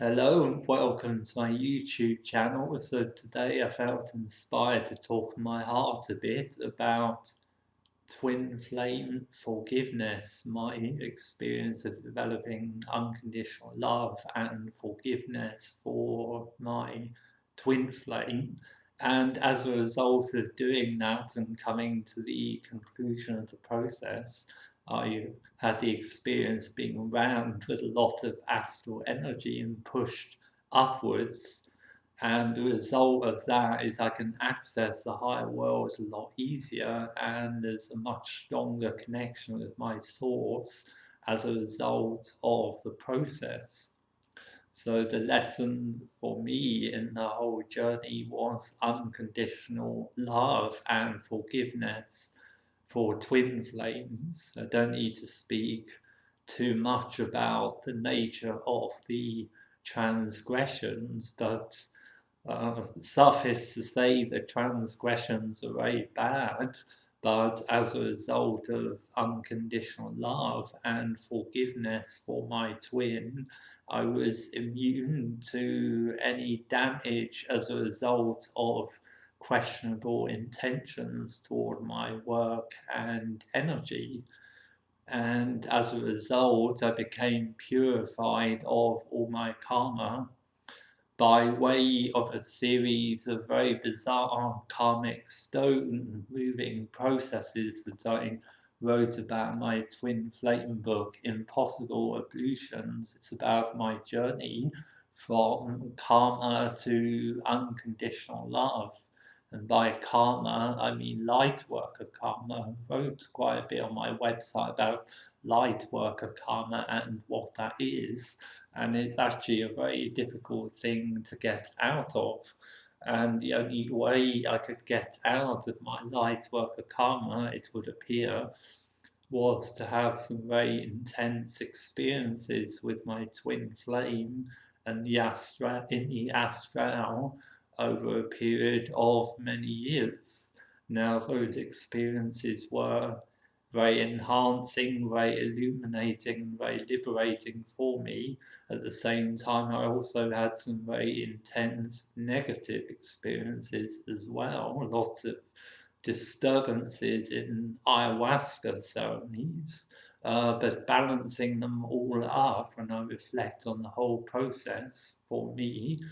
Hello and welcome to my YouTube channel. So today I felt inspired to talk my heart a bit about twin flame forgiveness, my experience of developing unconditional love and forgiveness for my twin flame. And as a result of doing that and coming to the conclusion of the process, I had the experience being around with a lot of astral energy and pushed upwards. And the result of that is I can access the higher worlds a lot easier, and there's a much stronger connection with my source as a result of the process. So the lesson for me in the whole journey was unconditional love and forgiveness for twin flames. I don't need to speak too much about the nature of the transgressions, but suffice to say the transgressions are very bad, but as a result of unconditional love and forgiveness for my twin, I was immune to any damage as a result of questionable intentions toward my work and energy. And as a result, I became purified of all my karma by way of a series of very bizarre karmic stone moving processes that I wrote about in my twin flame book, Impossible Ablutions. It's about my journey from karma to unconditional love. And by karma, I mean light worker karma. I wrote quite a bit on my website about light worker karma and what that is, and it's actually a very difficult thing to get out of. And the only way I could get out of my light worker karma, it would appear, was to have some very intense experiences with my twin flame and the astral over a period of many years. Now, those experiences were very enhancing, very illuminating, very liberating for me. At the same time, I also had some very intense negative experiences as well. Lots of disturbances in ayahuasca ceremonies, but balancing them all up when I reflect on the whole process, for me,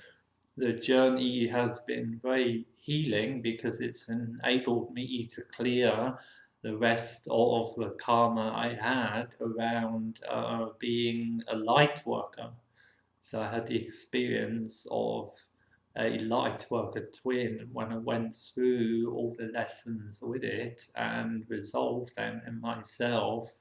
the journey has been very healing because it's enabled me to clear the rest of the karma I had around being a light worker. So I had the experience of a light worker twin when I went through all the lessons with it and resolved them in myself.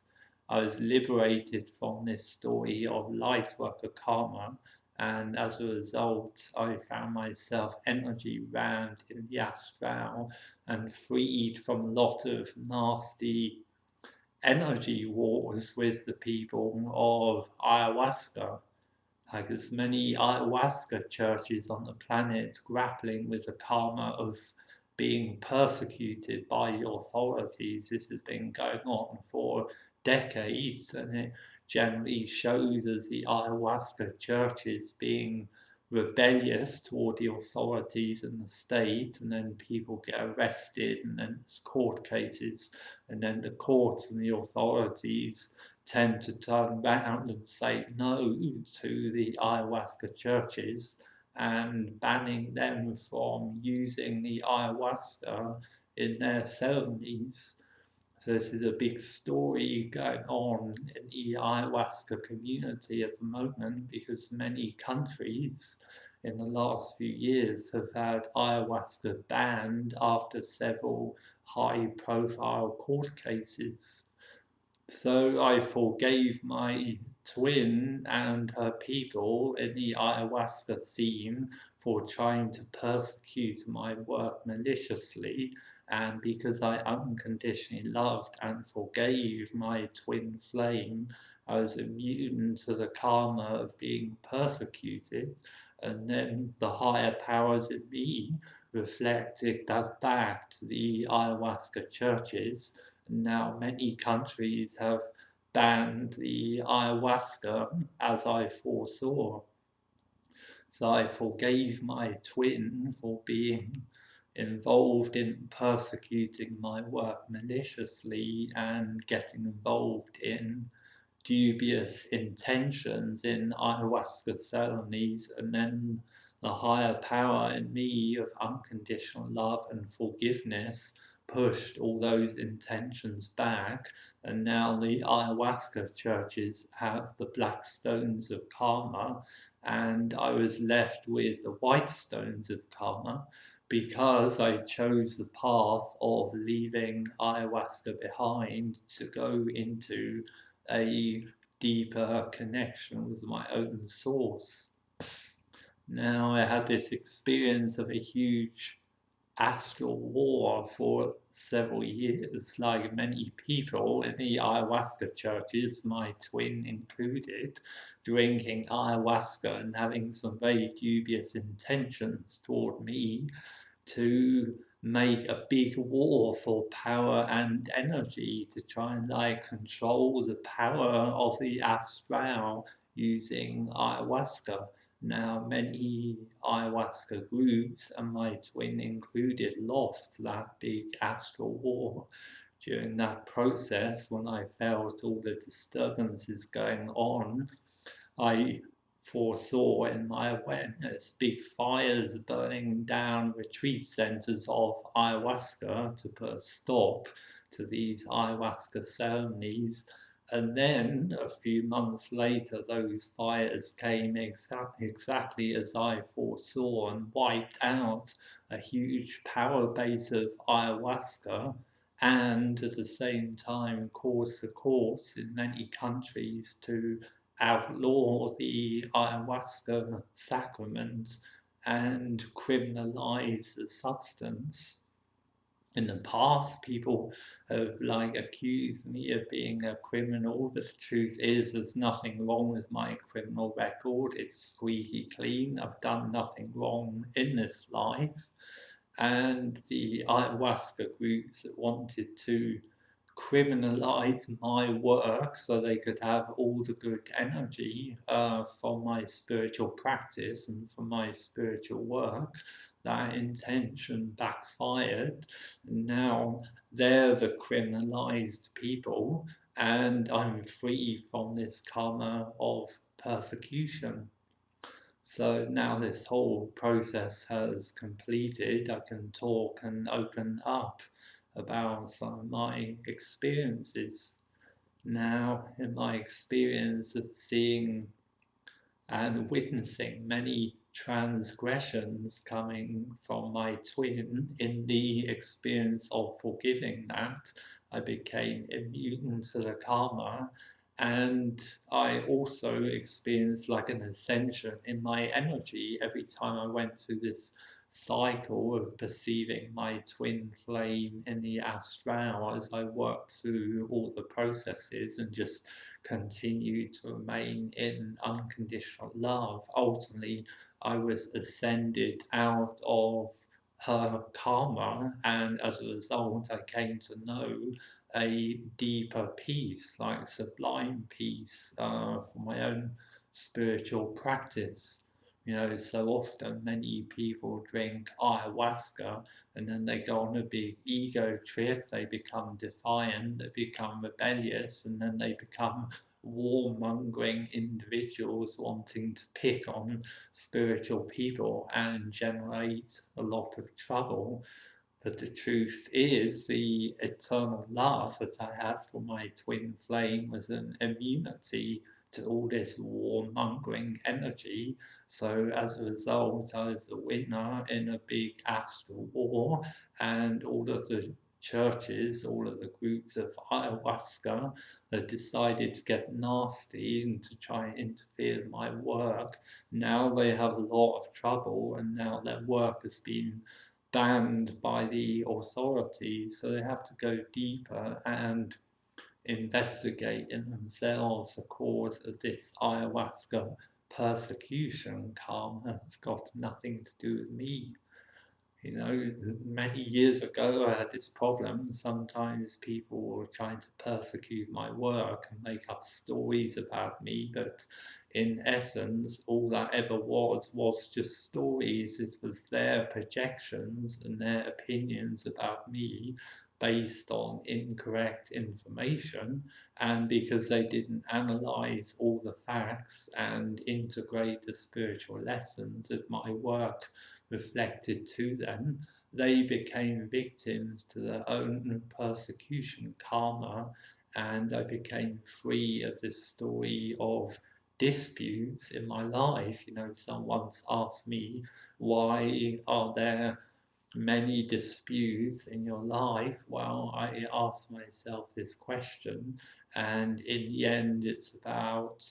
I was liberated from this story of light worker karma, and as a result, I found myself energy bound in the astral and freed from a lot of nasty energy wars with the people of ayahuasca. Like there's many ayahuasca churches on the planet grappling with the karma of being persecuted by the authorities. This has been going on for decades, and it generally shows as the ayahuasca churches being rebellious toward the authorities and the state, and then people get arrested, and then it's court cases, and then the courts and the authorities tend to turn around and say no to the ayahuasca churches and banning them from using the ayahuasca in their ceremonies. So this is a big story going on in the ayahuasca community at the moment because many countries in the last few years have had ayahuasca banned after several high-profile court cases. So I forgave my twin and her people in the ayahuasca scene for trying to persecute my work maliciously, and because I unconditionally loved and forgave my twin flame, I was immune to the karma of being persecuted, and then the higher powers in me reflected that back to the ayahuasca churches. Now many countries have banned the ayahuasca, as I foresaw. So I forgave my twin for being involved in persecuting my work maliciously and getting involved in dubious intentions in ayahuasca ceremonies, and then the higher power in me of unconditional love and forgiveness pushed all those intentions back, and now the ayahuasca churches have the black stones of karma, and I was left with the white stones of karma because I chose the path of leaving ayahuasca behind to go into a deeper connection with my own source. Now I had this experience of a huge astral war for several years, like many people in the ayahuasca churches, my twin included, drinking ayahuasca and having some very dubious intentions toward me to make a big war for power and energy to try and like control the power of the astral using ayahuasca. Now, many ayahuasca groups, and my twin included, lost that big astral war. During that process, when I felt all the disturbances going on, I foresaw in my awareness big fires burning down retreat centers of ayahuasca to put a stop to these ayahuasca ceremonies. And then a few months later, those fires came exactly as I foresaw and wiped out a huge power base of ayahuasca, and at the same time caused the courts in many countries to outlaw the ayahuasca sacrament and criminalize the substance. In the past, people have like accused me of being a criminal, but the truth is there's nothing wrong with my criminal record. It's squeaky clean. I've done nothing wrong in this life. And the ayahuasca groups that wanted to criminalize my work so they could have all the good energy from my spiritual practice and from my spiritual work, that intention backfired. And now they're the criminalized people, and I'm free from this karma of persecution. So now this whole process has completed, I can talk and open up about some of my experiences. Now, in my experience of seeing and witnessing many transgressions coming from my twin, in the experience of forgiving that, I became immune to the karma. And I also experienced like an ascension in my energy every time I went through this cycle of perceiving my twin flame in the astral as I worked through all the processes and just continue to remain in unconditional love. Ultimately, I was ascended out of her karma, and as a result, I came to know a deeper peace, like sublime peace, for my own spiritual practice. You know, so often many people drink ayahuasca and then they go on a big ego trip, they become defiant, they become rebellious, and then they become warmongering individuals wanting to pick on spiritual people and generate a lot of trouble. But the truth is, the eternal love that I had for my twin flame was an immunity to all this warmongering energy. So as a result, I was the winner in a big astral war, and all of the churches, all of the groups of ayahuasca that decided to get nasty and to try and interfere in my work, now they have a lot of trouble, and now their work has been banned by the authorities, so they have to go deeper and investigate in themselves the cause of this ayahuasca persecution. Karma has got nothing to do with me. Many years ago I had this problem. Sometimes people were trying to persecute my work and make up stories about me, but in essence, all that ever was just stories. It was their projections and their opinions about me based on incorrect information, and because they didn't analyze all the facts and integrate the spiritual lessons that my work reflected to them, they became victims to their own persecution karma, and I became free of this story of disputes in my life. Someone's asked me, why are there many disputes in your life? Well, I ask myself this question, and in the end, it's about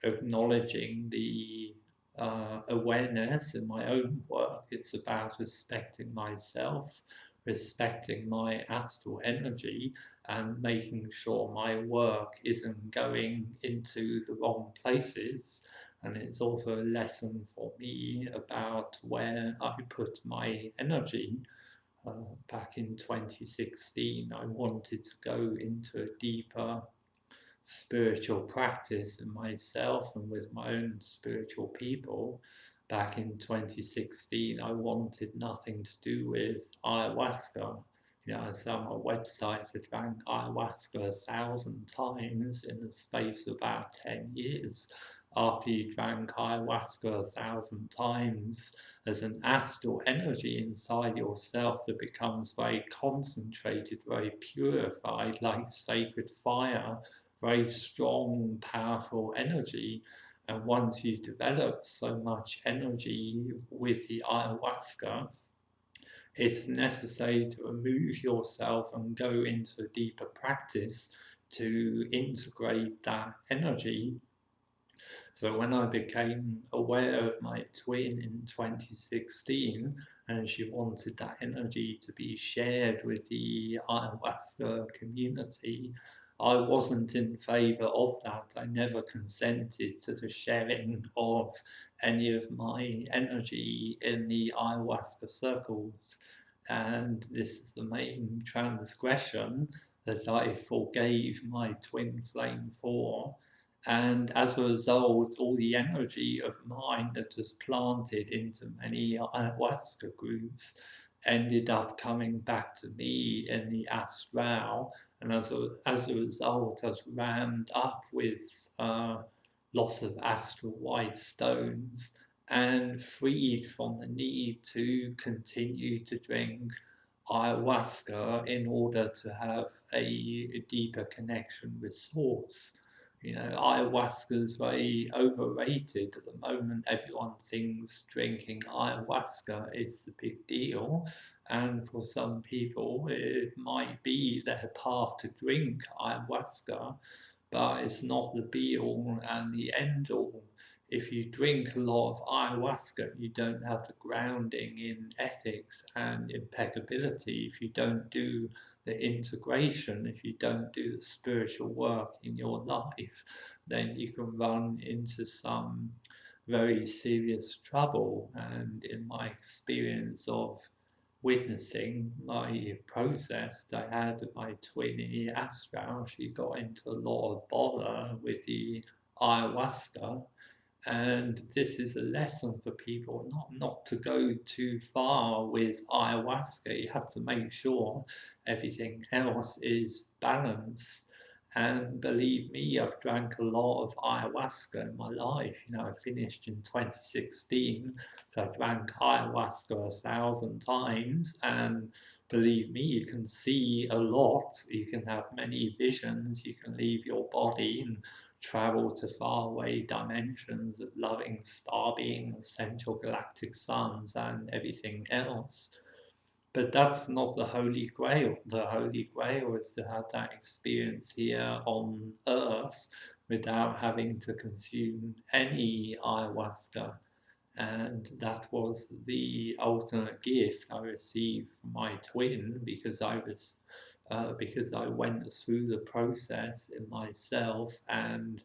acknowledging the awareness in my own work. It's about respecting myself, respecting my astral energy, and making sure my work isn't going into the wrong places. And it's also a lesson for me about where I put my energy. Back in 2016, I wanted to go into a deeper spiritual practice in myself and with my own spiritual people. Back in 2016, I wanted nothing to do with ayahuasca. I saw on my website I drank ayahuasca 1,000 times in the space of about 10 years. After you drank ayahuasca 1,000 times, there's an astral energy inside yourself that becomes very concentrated, very purified, like sacred fire, very strong, powerful energy. And once you develop so much energy with the ayahuasca, it's necessary to remove yourself and go into a deeper practice to integrate that energy. So when I became aware of my twin in 2016, and she wanted that energy to be shared with the ayahuasca community, I wasn't in favor of that. I never consented to the sharing of any of my energy in the ayahuasca circles. And this is the main transgression that I forgave my twin flame for. And as a result, all the energy of mine that was planted into many ayahuasca groups ended up coming back to me in the astral. And as a result, I was rammed up with lots of astral white stones and freed from the need to continue to drink ayahuasca in order to have a deeper connection with Source. Ayahuasca is very overrated at the moment. Everyone thinks drinking ayahuasca is the big deal. And for some people, it might be their path to drink ayahuasca, but it's not the be all and the end all. If you drink a lot of ayahuasca, you don't have the grounding in ethics and impeccability. If you don't do the integration, if you don't do the spiritual work in your life, then you can run into some very serious trouble. And in my experience of witnessing my process that I had with my twin in the Astral, she got into a lot of bother with the ayahuasca. And this is a lesson for people not to go too far with ayahuasca. You have to make sure everything else is balanced. And believe me, I've drank a lot of ayahuasca in my life. I finished in 2016, so I drank ayahuasca 1,000 times. And believe me, you can see a lot. You can have many visions. You can leave your body and travel to faraway dimensions of loving star beings, central galactic suns, and everything else. But that's not the Holy Grail. The Holy Grail is to have that experience here on Earth without having to consume any ayahuasca. And that was the ultimate gift I received from my twin, because I went through the process in myself, and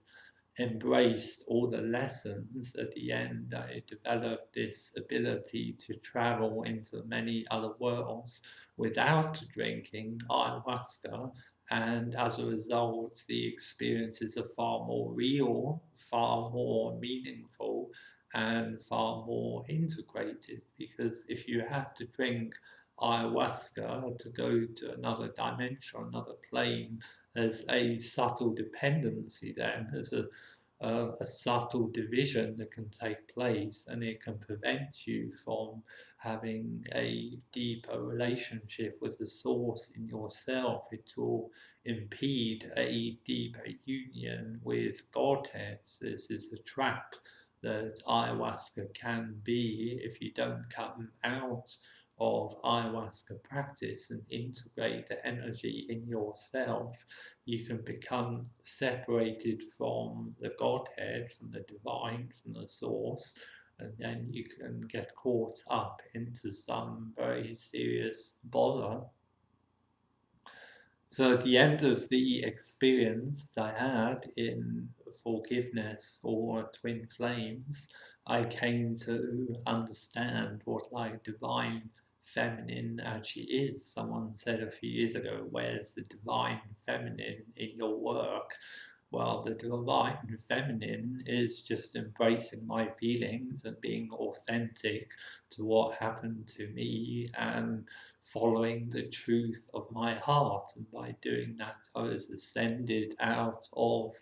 embraced all the lessons, at the end I developed this ability to travel into many other worlds without drinking ayahuasca, and as a result the experiences are far more real, far more meaningful, and far more integrated. Because if you have to drink ayahuasca to go to another dimension, another plane, there's a subtle dependency there. There's a subtle division that can take place, and it can prevent you from having a deeper relationship with the source in yourself. It will impede a deeper union with Godhead. This is the trap that ayahuasca can be if you don't come out of ayahuasca practice and integrate the energy in yourself. You can become separated from the Godhead, from the divine, from the source, and then you can get caught up into some very serious bother. So at the end of the experience I had in forgiveness for twin flames, I came to understand what like divine feminine actually is. Someone said a few years ago, where's the divine feminine in your work? Well, the divine feminine is just embracing my feelings and being authentic to what happened to me and following the truth of my heart. And by doing that, I was ascended out of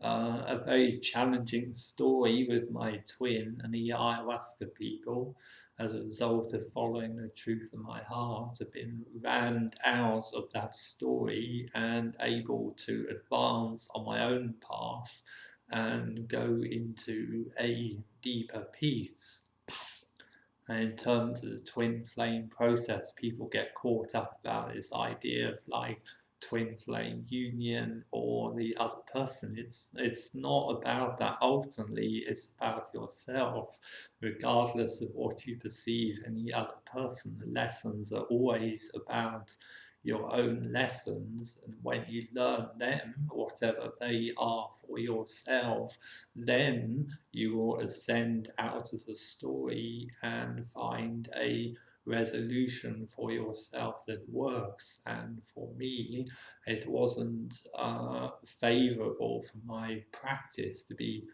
a very challenging story with my twin and the ayahuasca people. As a result of following the truth of my heart, I've been rammed out of that story and able to advance on my own path and go into a deeper peace. And in terms of the twin flame process, people get caught up about this idea of like twin flame union or the other person. It's not about that. Ultimately, it's about yourself, regardless of what you perceive any other person. The lessons are always about your own lessons, and when you learn them, whatever they are for yourself, then you will ascend out of the story and find a resolution for yourself that works. And for me, it wasn't favorable for my practice to be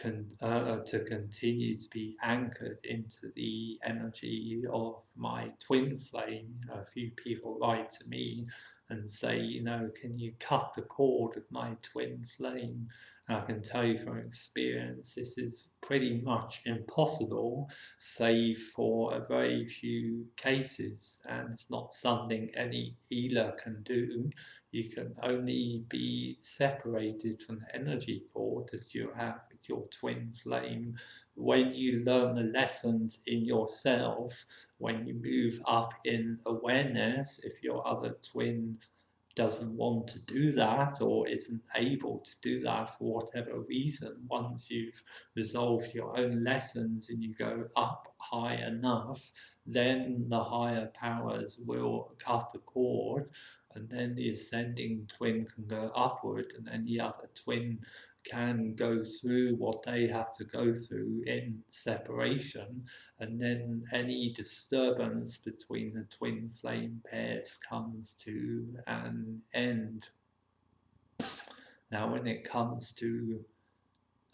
to continue to be anchored into the energy of my twin flame. A few people write to me and say, can you cut the cord of my twin flame? And I can tell you from experience, this is pretty much impossible, save for a very few cases, and it's not something any healer can do. You can only be separated from the energy cord that you have with your twin flame when you learn the lessons in yourself, when you move up in awareness. If your other twin doesn't want to do that or isn't able to do that for whatever reason, once you've resolved your own lessons and you go up high enough, then the higher powers will cut the cord, and then the ascending twin can go upward, and then the other twin can go through what they have to go through in separation, and then any disturbance between the twin flame pairs comes to an end. Now, when it comes to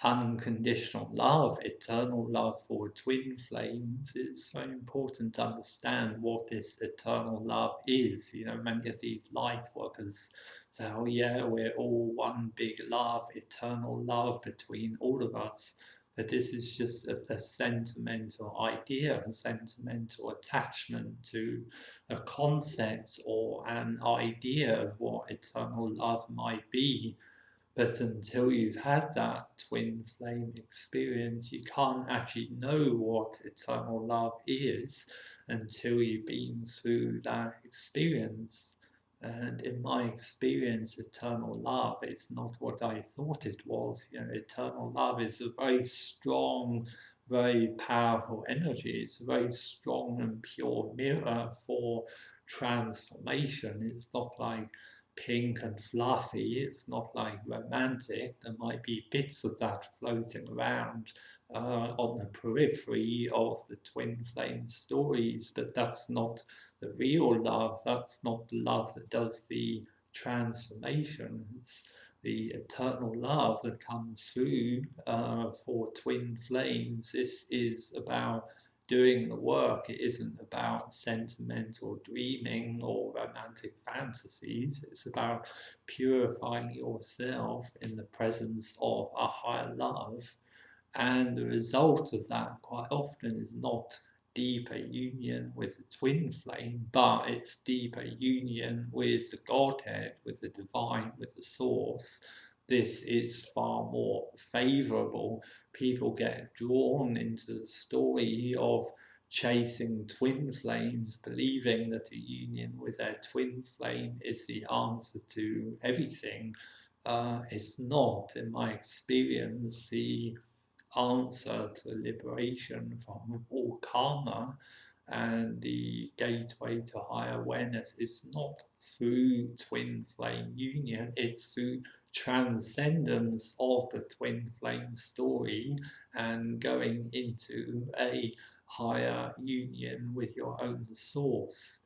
unconditional love, eternal love for twin flames, it's so important to understand what this eternal love is. Many of these light workers say, oh yeah, we're all one big love, eternal love between all of us. But this is just a sentimental idea, a sentimental attachment to a concept or an idea of what eternal love might be. But until you've had that twin flame experience, you can't actually know what eternal love is until you've been through that experience. And in my experience, eternal love is not what I thought it was. Eternal love is a very strong, very powerful energy. It's a very strong and pure mirror for transformation. It's not like pink and fluffy. It's not like romantic. There might be bits of that floating around on the periphery of the twin flame stories, but that's not the real love. That's not the love that does the transformations. The eternal love that comes through for twin flames. This is about doing the work. It isn't about sentimental dreaming or romantic fantasies. It's about purifying yourself in the presence of a higher love. And the result of that quite often is not deeper union with the twin flame, but it's deeper union with the Godhead, with the divine, with the source. This is far more favorable. People get drawn into the story of chasing twin flames, believing that a union with their twin flame is the answer to everything. It's not, in my experience, the answer to liberation from all karma, and the gateway to higher awareness is not through twin flame union, it's through transcendence of the twin flame story and going into a higher union with your own source.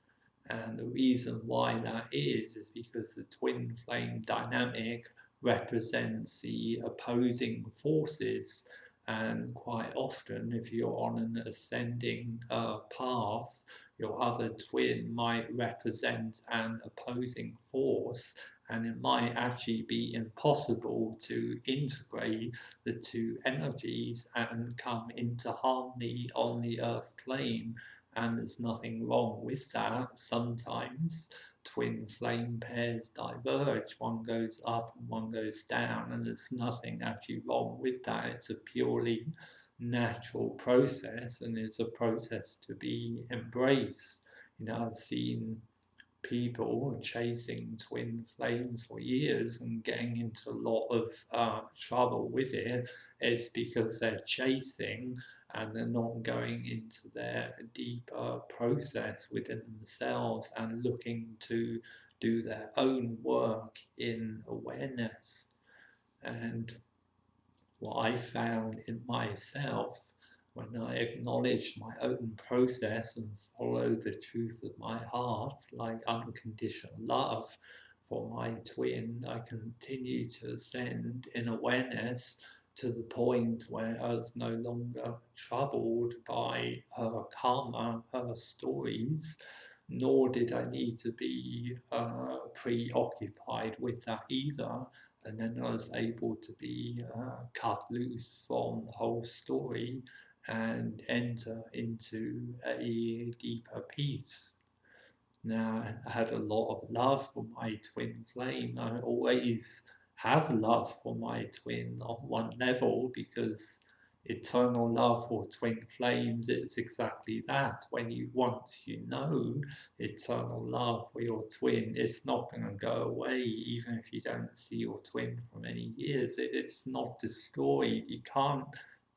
And the reason why that is because the twin flame dynamic represents the opposing forces, and quite often, if you're on an ascending path, your other twin might represent an opposing force, and it might actually be impossible to integrate the two energies and come into harmony on the earth plane. And there's nothing wrong with that. Sometimes twin flame pairs diverge, one goes up and one goes down, and there's nothing actually wrong with that. It's a purely natural process, and it's a process to be embraced. I've seen people chasing twin flames for years and getting into a lot of trouble with it. It's because they're chasing and they're not going into their deeper process within themselves and looking to do their own work in awareness. And what I found in myself when I acknowledge my own process and follow the truth of my heart, like unconditional love for my twin, I continue to ascend in awareness to the point where I was no longer troubled by her karma, her stories, nor did I need to be preoccupied with that either. And then I was able to be cut loose from the whole story and enter into a deeper peace. Now, I had a lot of love for my twin flame. I always have love for my twin on one level, because eternal love for twin flames, it's exactly that. When you once you know eternal love for your twin, it's not going to go away even if you don't see your twin for many years. It's not destroyed. You can't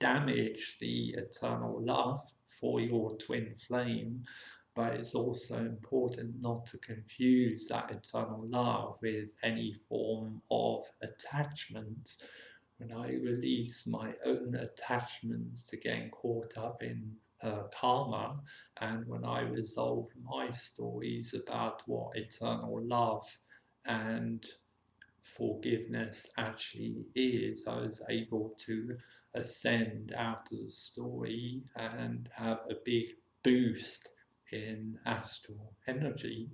damage the eternal love for your twin flame. But it's also important not to confuse that eternal love with any form of attachment. When I release my own attachments to getting caught up in karma, and when I resolve my stories about what eternal love and forgiveness actually is, I was able to ascend out of the story and have a big boost in astral energy.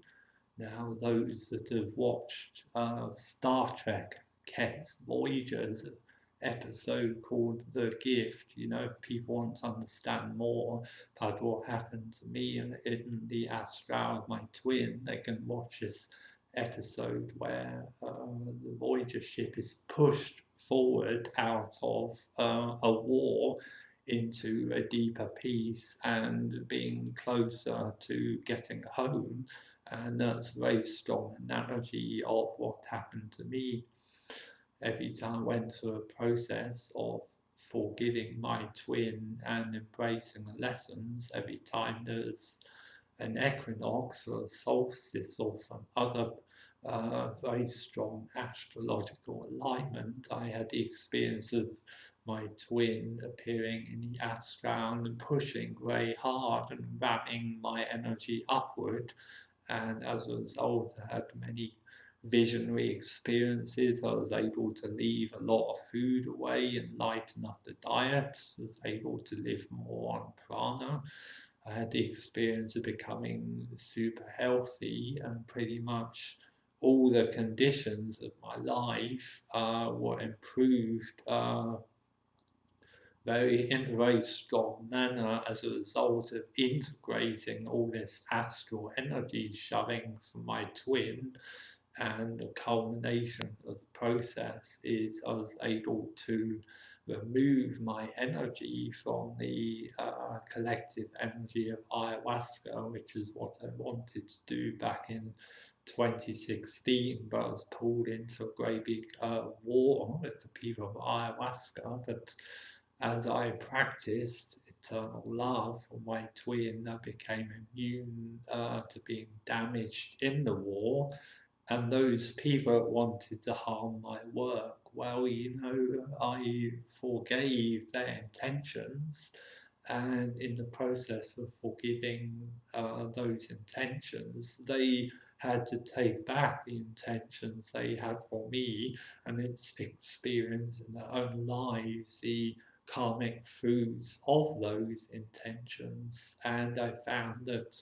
Now, those that have watched Star Trek gets Voyager's episode called The Gift. If people want to understand more about what happened to me and in the Astral of my twin, they can watch this episode where the Voyager ship is pushed forward out of a war into a deeper peace and being closer to getting home. And that's a very strong analogy of what happened to me. Every time I went through a process of forgiving my twin and embracing the lessons, every time there's an equinox or a solstice or some other very strong astrological alignment. I had the experience of my twin appearing in the astral and pushing very hard and ramming my energy upward. And as a result, I had many visionary experiences. I was able to leave a lot of food away and lighten up the diet. I was able to live more on prana. I had the experience of becoming super healthy, and pretty much all the conditions of my life were improved in a very strong manner as a result of integrating all this astral energy shoving from my twin. And the culmination of the process is I was able to remove my energy from the collective energy of ayahuasca, which is what I wanted to do back in 2016, but I was pulled into a great big war with the people of ayahuasca. But as I practiced eternal love for my twin, I became immune to being damaged in the war. And those people that wanted to harm my work, well, I forgave their intentions. And in the process of forgiving those intentions, they had to take back the intentions they had for me and it's experience in their own lives the karmic fruits of those intentions. And I found that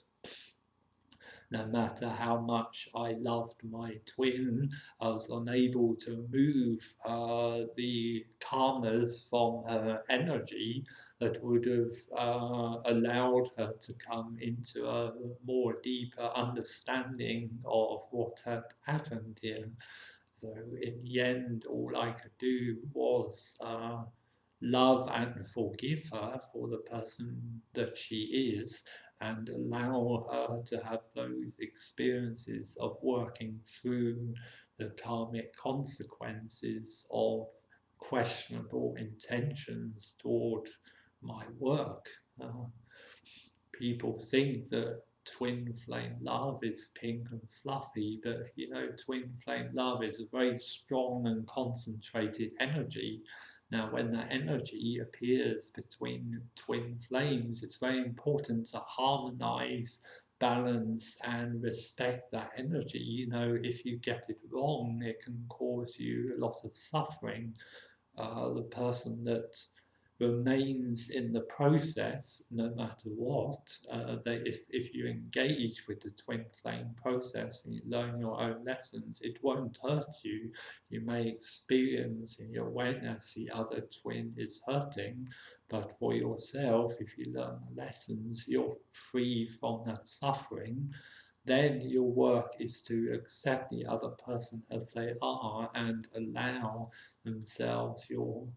no matter how much I loved my twin, I was unable to move the karmas from her energy that would have allowed her to come into a more deeper understanding of what had happened here. So in the end, all I could do was love and forgive her for the person that she is and allow her to have those experiences of working through the karmic consequences of questionable intentions toward my work. People think that twin flame love is pink and fluffy, but twin flame love is a very strong and concentrated energy. Now, when that energy appears between twin flames, it's very important to harmonize, balance, and respect that energy. If you get it wrong, it can cause you a lot of suffering. The person that remains in the process no matter what. If you engage with the twin flame process and you learn your own lessons, it won't hurt you. You may experience in your awareness the other twin is hurting, but for yourself, if you learn the lessons, you're free from that suffering. Then your work is to accept the other person as they are and themselves your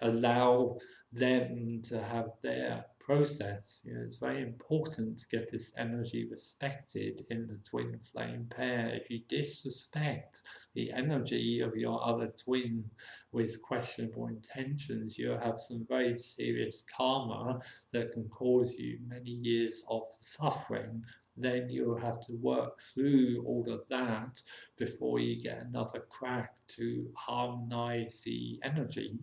allow them to have their process. It's very important to get this energy respected in the twin flame pair. If you disrespect the energy of your other twin with questionable intentions, you'll have some very serious karma that can cause you many years of suffering. Then you'll have to work through all of that before you get another crack to harmonize the energy.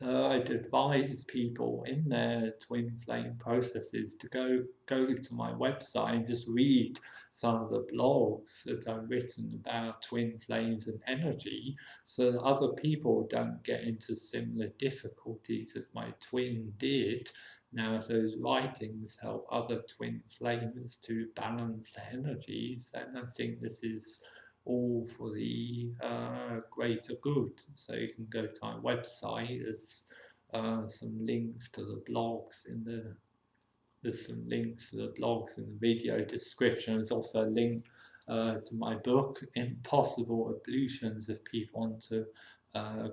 So I'd advise people in their twin flame processes to go to my website and just read some of the blogs that I've written about twin flames and energy, so that other people don't get into similar difficulties as my twin did. Now, if those writings help other twin flames to balance their energies, then I think this is all for the greater good. So you can go to our website. There's some links to the blogs there's some links to the blogs in the video description. There's also a link to my book, Impossible Ablutions, if people want to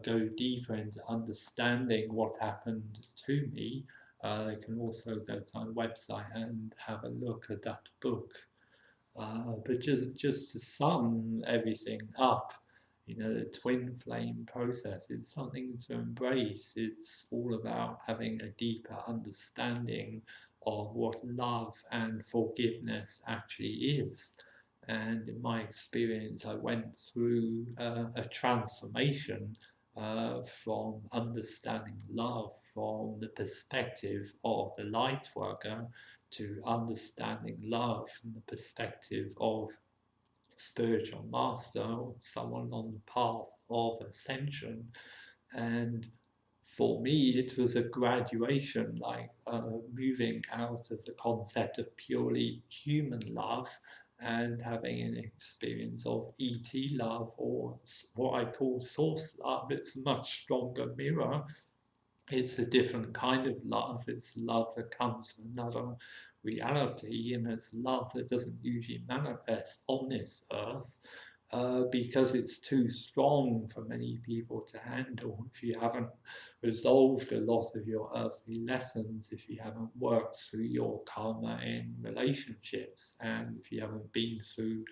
go deeper into understanding what happened to me. They can also go to our website and have a look at that book. But just to sum everything up, the twin flame process is something to embrace. It's all about having a deeper understanding of what love and forgiveness actually is. And in my experience, I went through a transformation from understanding love from the perspective of the light worker to understanding love from the perspective of spiritual master or someone on the path of ascension. And for me, it was a graduation, like moving out of the concept of purely human love and having an experience of ET love, or what I call source love. It's a much stronger mirror. It's a different kind of love. It's love that comes from another reality, and it's love that doesn't usually manifest on this earth because it's too strong for many people to handle. If you haven't resolved a lot of your earthly lessons, if you haven't worked through your karma in relationships, and if you haven't been through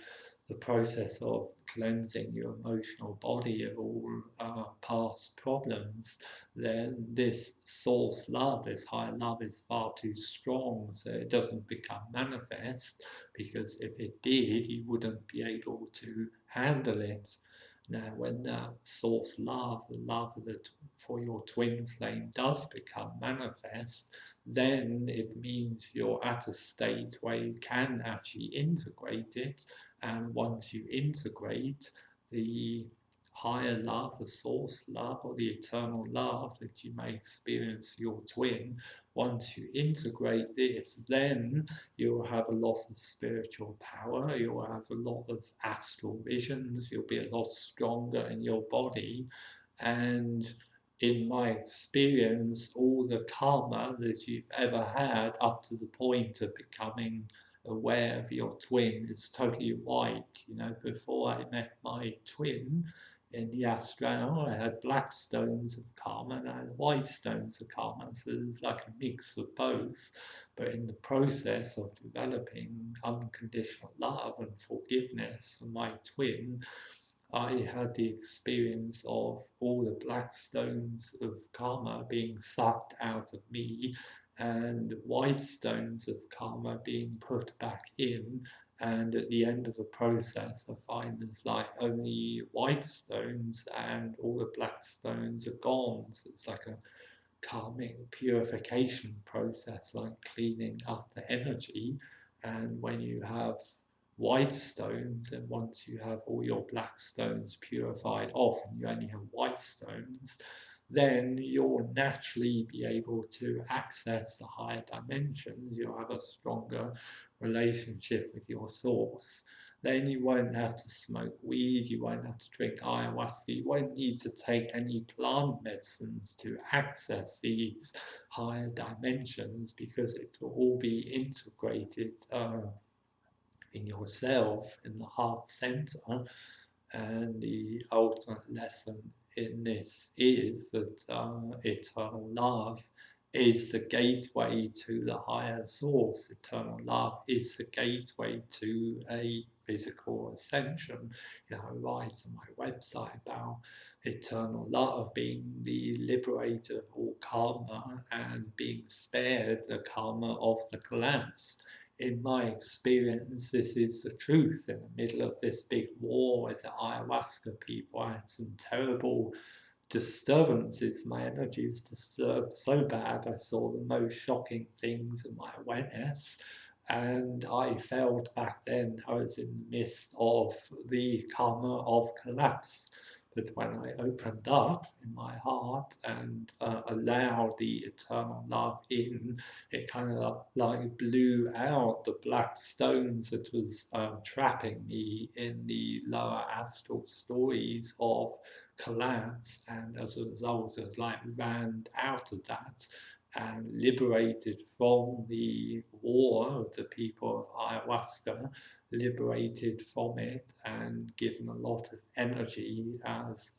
the process of cleansing your emotional body of all past problems, then this source love, this higher love, is far too strong, so it doesn't become manifest, because if it did, you wouldn't be able to handle it. Now, when that source love, the love of for your twin flame, does become manifest, then it means you're at a state where you can actually integrate it. And once you integrate the higher love, the source love, or the eternal love that you may experience your twin, once you integrate this, then you'll have a lot of spiritual power, you'll have a lot of astral visions, you'll be a lot stronger in your body. And in my experience, all the karma that you've ever had up to the point of becoming aware of your twin is totally wiped. You know, before I met my twin in the Astral, I had black stones of karma and I had white stones of karma. So there's like a mix of both. But in the process of developing unconditional love and forgiveness for my twin, I had the experience of all the black stones of karma being sucked out of me and white stones of karma being put back in. And at the end of the process, I find there's like only white stones and all the black stones are gone. So it's like a karmic purification process, like cleaning up the energy. And when you have white stones, and once you have all your black stones purified off and you only have white stones, then you'll naturally be able to access the higher dimensions. You'll have a stronger relationship with your source. Then you won't have to smoke weed, you won't have to drink ayahuasca, you won't need to take any plant medicines to access these higher dimensions, because it will all be integrated in yourself, in the heart center. And the ultimate lesson in this is that eternal love is the gateway to the higher source. Eternal love is the gateway to a physical ascension. You know, I write on my website about eternal love being the liberator of all karma and being spared the karma of the collapse. In my experience, this is the truth. In the middle of this big war with the ayahuasca people, I had some terrible disturbances. My energy was disturbed so bad, I saw the most shocking things in my awareness. And I felt back then I was in the midst of the karma of collapse. But when I opened up in my heart and allowed the eternal love in, it kind of like blew out the black stones that was trapping me in the lower astral stories of collapse. And as a result, I was like ran out of that and liberated from the war of the people of ayahuasca, liberated from it and given a lot of energy as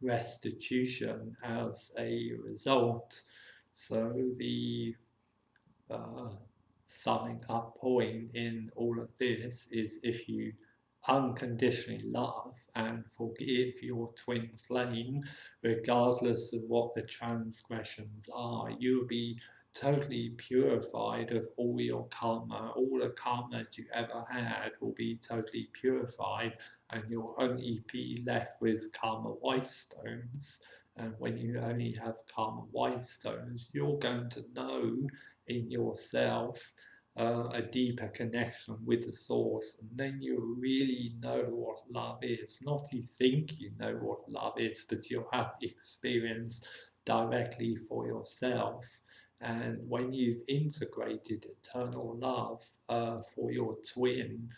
restitution as a result. So the summing up point in all of this is, if you unconditionally love and forgive your twin flame, regardless of what the transgressions are. You'll be totally purified of all your karma. All the karma that you ever had will be totally purified, and you'll only be left with karma white stones. And when you only have karma white stones, you're going to know in yourself a deeper connection with the source, and then you really know what love is. Not you think you know what love is, but you'll have the experience directly for yourself. And when you've integrated eternal love for your twin,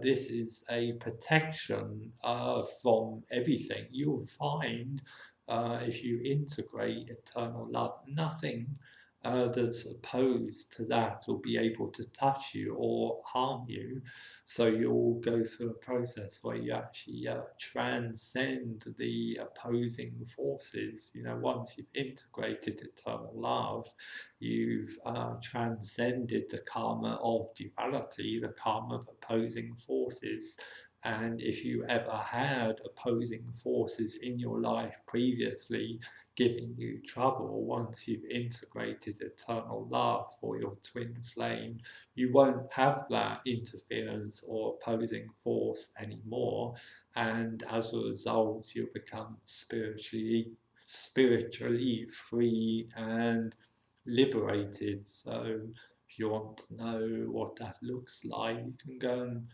this is a protection from everything. You'll find if you integrate eternal love, nothing that's opposed to that will be able to touch you or harm you. So you'll go through a process where you actually transcend the opposing forces. You know, once you've integrated eternal love, you've transcended the karma of duality, the karma of opposing forces. And if you ever had opposing forces in your life previously, giving you trouble, once you've integrated eternal love for your twin flame, you won't have that interference or opposing force anymore. And as a result, you'll become spiritually free and liberated. So if you want to know what that looks like, you can go and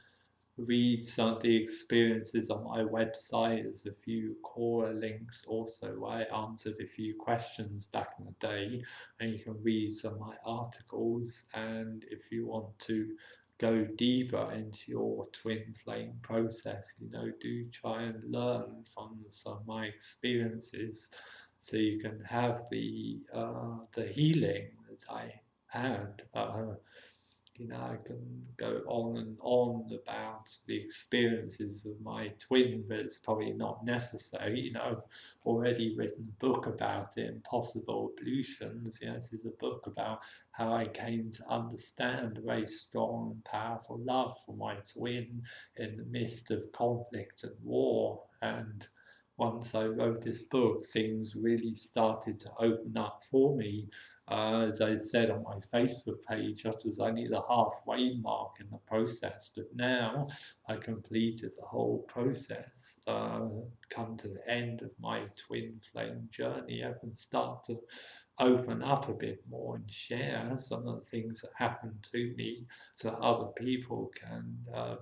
read some of the experiences on my website. There's a few core links also where I answered a few questions back in the day, and you can read some of my articles. And if you want to go deeper into your twin flame process, you know, do try and learn from some of my experiences so you can have the healing that I had. You know, I can go on and on about the experiences of my twin, but it's probably not necessary. You know, I've already written a book about it, Impossible Evolutions. You know, this is a book about how I came to understand a very strong and powerful love for my twin in the midst of conflict and war. And once I wrote this book, things really started to open up for me. As I said on my Facebook page, that was only the halfway mark in the process, but now I completed the whole process, come to the end of my twin flame journey. I can start to open up a bit more and share some of the things that happened to me so other people can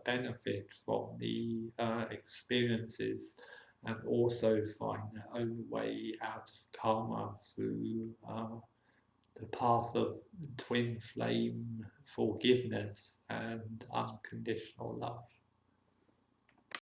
benefit from the experiences and also find their own way out of karma through the path of twin flame forgiveness and unconditional love.